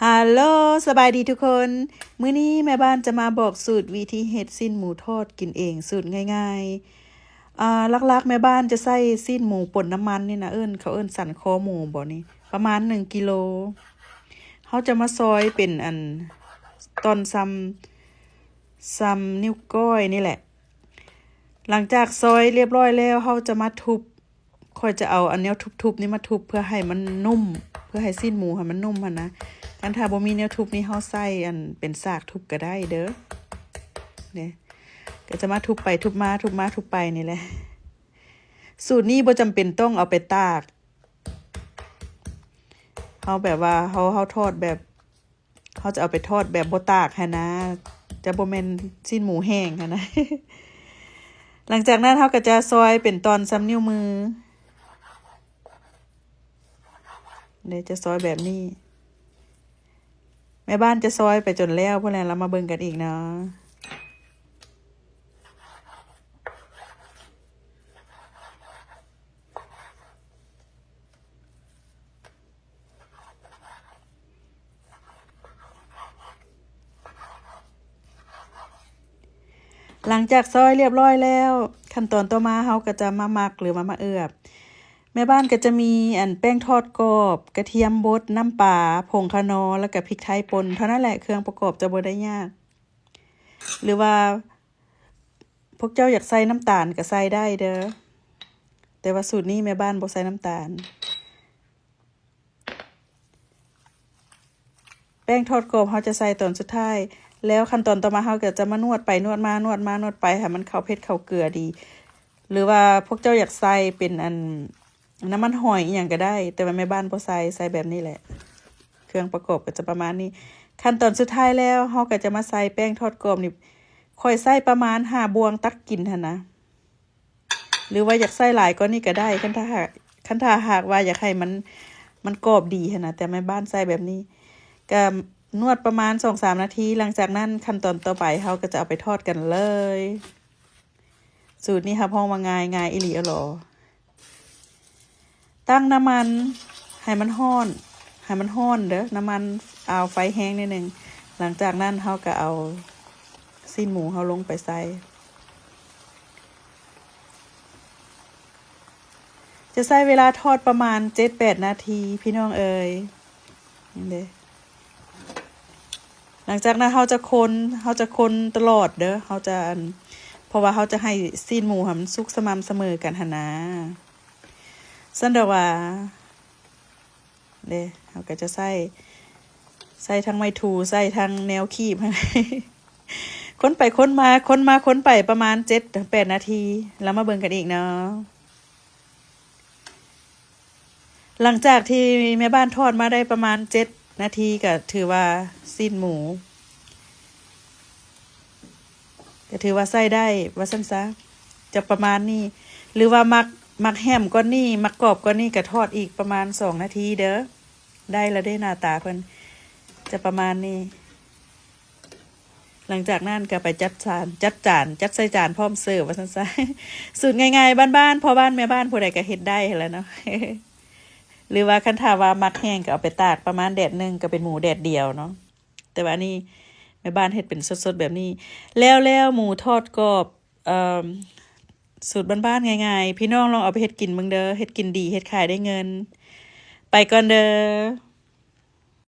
ฮัลโหลสบายดีทุกคนมื้อนี้แม่บ้านจะมาบอกสูตรวิธีเฮ็ดซีนหมูทอดกินเองสูตรง่ายๆลักๆแม่บ้านจะใส่ซีนหมูป่นน้ำมันนี่นะเขาเอิ้นสันคอหมูบ่นี่ประมาณ1 กิโลเขาจะมาซอยเป็นตอนซ้ำนิ้วก้อยนี่แหละ หลังจากซอยเรียบร้อยแล้วเขาจะมาทุบค่อยจะเอาอันนี้ทุบๆนี่มาทุบเพื่อให้มันนุ่ม เพื่อให้ซีนหมูให้มันนุ่มหั่นนะกันถ้าบ่มีแนวทุบนี่เฮาใส่เป็นซากทุบก็ได้เด้อเนี่ยก็จะมาทุบไปทุบมาทุบมาทุบไปนี่แหละสูตรนี้บ่จำเป็นต้องเอาไปตากเฮาแบบว่าเฮาทอดแบบเฮาจะเอาไปทอดแบบบ่ตากหั่นนะจะบ่แม่นซีนหมูแห้งหั่นนะ หลังจากนั้นเฮาก็จะซอยเป็นตอนซ้ำนิ้วมือเดี๋ยวจะซอยแบบนี้แม่บ้านจะซอยไปจนแล้วพวกนั้นเรามาเบิ่งกันอีกเนาะหลังจากซอยเรียบร้อยแล้วขั้นตอนต่อมาเฮาก็จะมาหมักหรือมาเอือบแม่บ้านก็จะมีแป้งทอดกรอบกระเทียมบดน้ำปลาผงคะนอแล้วก็พริกไทยป่นเท่านั้นแหละเครื่องประกอบจะบ่ได้ยากหรือว่าพวกเจ้าอยากใส่น้ำตาลก็ใส่ได้เด้อแต่ว่าสูตรนี้แม่บ้านบ่ใส่น้ำตาลแป้งทอดกรอบเฮาจะใส่ตอนสุดท้ายแล้วขั้นตอนต่อมาเฮาก็จะมานวดไปนวดมานวดมานวดไปให้มันเข้าเผ็ดเข้าเกลือดีหรือว่าพวกเจ้าอยากใส่เป็นน้ำมันหอยอย่างก็ได้แต่ว่าแม่บ้านบ่ใส่แบบนี้แหละเครื่องประกอบก็จะประมาณนี้ขั้นตอนสุดท้ายแล้วเฮาก็จะมาใส่แป้งทอดกรอบนี่ค่อยใส่ประมาณ5 บวงตักกินหั่นนะหรือว่าอยากใส่หลายก็นี่ก็ได้คันถ้าหากว่าอยากให้มันกรอบดีหั่นนะแต่แม่บ้านใส่แบบนี้ก็นวดประมาณ 2-3 นาทีหลังจากนั้นขั้นตอนต่อไปเฮาก็จะเอาไปทอดกันเลยสูตรนี้ค่ะพ่อว่าง่ายอีหลีอ๋อตั้งน้ำมันให้มันร้อนเด้อน้ำมันเอาไฟแห้งนิดนึงหลังจากนั้นเฮาก็เอาซีนหมูเฮาลงไปใส่จะใช้เวลาทอดประมาณ 7-8 นาทีพี่น้องเอ๋ยนี่เด้หลังจากนั้นเฮาจะคนตลอดเด้อเฮาจะเพราะว่าเฮาจะให้ซีนหมูมันสุกสม่ำเสมอกันหั่นนะซั่นดอกว่าเด้เฮาก็จะใส่ทั้งไม้ถูใส่ทั้งแนวคีบ คนไปคนไปประมาณ 7-8 นาทีแล้วมาเบิ่งกันอีกเนาะหลังจากที่แม่บ้านทอดมาได้ประมาณ7 นาทีก็ถือว่าซีนหมูก็ถือว่าใส่ได้ว่าซั่นซะจะประมาณนี้หรือว่ามักแฮมก้อนนี้มักกรอบก้อนนี้ก็ทอดอีกประมาณ2 นาทีเด้อได้แล้วได้หน้าตาเพิ่นจะประมาณนี้หลังจากนั้นก็ไปจัดใส่จานพร้อมเสิร์ฟว่าซั่นซะสูตรง่ายๆบ้านๆพอบ้านแม่บ้านผู้ใดก็เฮ็ดได้แล้วเนาะ หรือว่าคันถ้าว่ามักแห้งก็เอาไปตากประมาณแดดนึงก็เป็นหมูแดดเดียวเนาะแต่ว่านี่แม่บ้านเฮ็ดเป็นสดๆแบบนี้แล้วหมูทอดกรอบสูตรบ้านๆง่ายๆพี่น้องลองเอาไปเฮ็ดกินเบิ่งเด้อเฮ็ดกินดีเฮ็ดขายได้เงินไปก่อนเด้อ